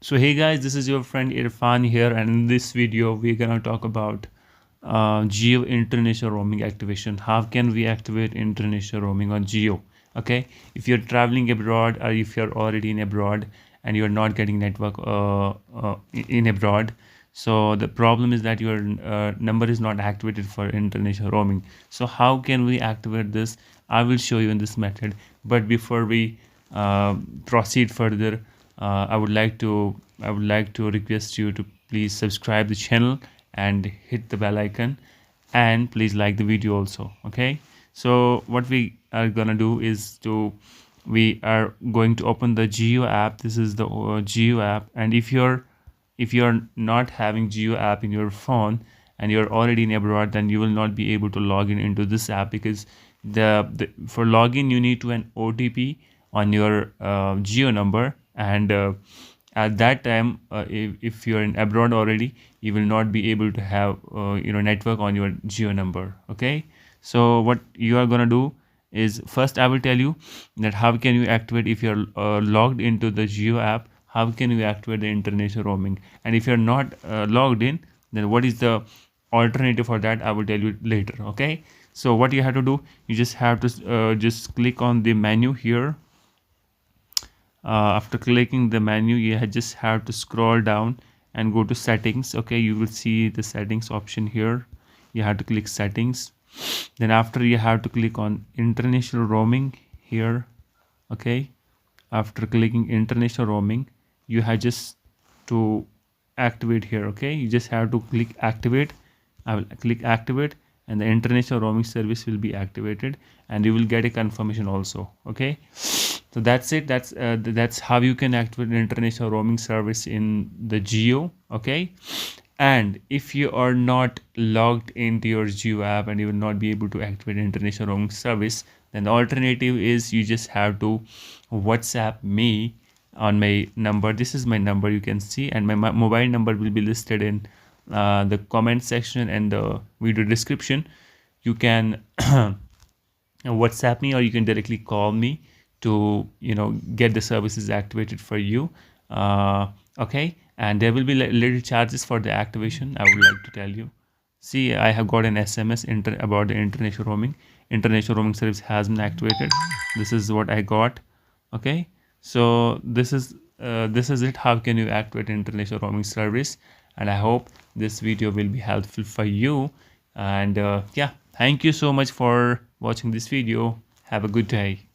So hey guys, this is your friend Irfan here, and in this video we're gonna talk about Geo international roaming activation. How can we activate international roaming on Geo? Okay, if you're traveling abroad or if you're already in abroad and you're not getting network in abroad, so the problem is that your number is not activated for international roaming. So how can we activate this? I will show you in this method. But before we proceed further, I would like to request you to please subscribe the channel and hit the bell icon, and please like the video also. Okay, so what we are gonna do is we are going to open the Geo app. This is the Geo app, and if you're not having Geo app in your phone and you're already in abroad, then you will not be able to log in into this app, because for login you need to an OTP on your Geo number, and at that time if you're in abroad already, you will not be able to have network on your Geo number. Okay, so what you are gonna do is, first I will tell you that how can you activate if you're logged into the Geo app. How can you activate the international roaming? And if you're not logged in, then what is the alternative for that? I will tell you later. Okay, so what you have to do, you just have to just click on the menu here. After clicking the menu, just have to scroll down and go to settings. Okay, you will see the settings option here. You have to click settings, then after you have to click on international roaming here. Okay, after clicking international roaming, you have just to activate here. Okay, you just have to click activate. I will click activate, and the international roaming service will be activated, and you will get a confirmation also. Okay, so that's it. That's how you can activate an international roaming service in the Geo. Okay, and if you are not logged into your Geo app and you will not be able to activate international roaming service, then the alternative is you just have to WhatsApp me on my number. This is my number, you can see, and my mobile number will be listed in the comment section and the video description. You can WhatsApp me, or you can directly call me to get the services activated for you. Okay, and there will be little charges for the activation. I would like to tell you. See, I have got an SMS about the international roaming. International roaming service has been activated. This is what I got. Okay, so this is it. How can you activate international roaming service? And I hope this video will be helpful for you. And yeah, thank you so much for watching this video. Have a good day.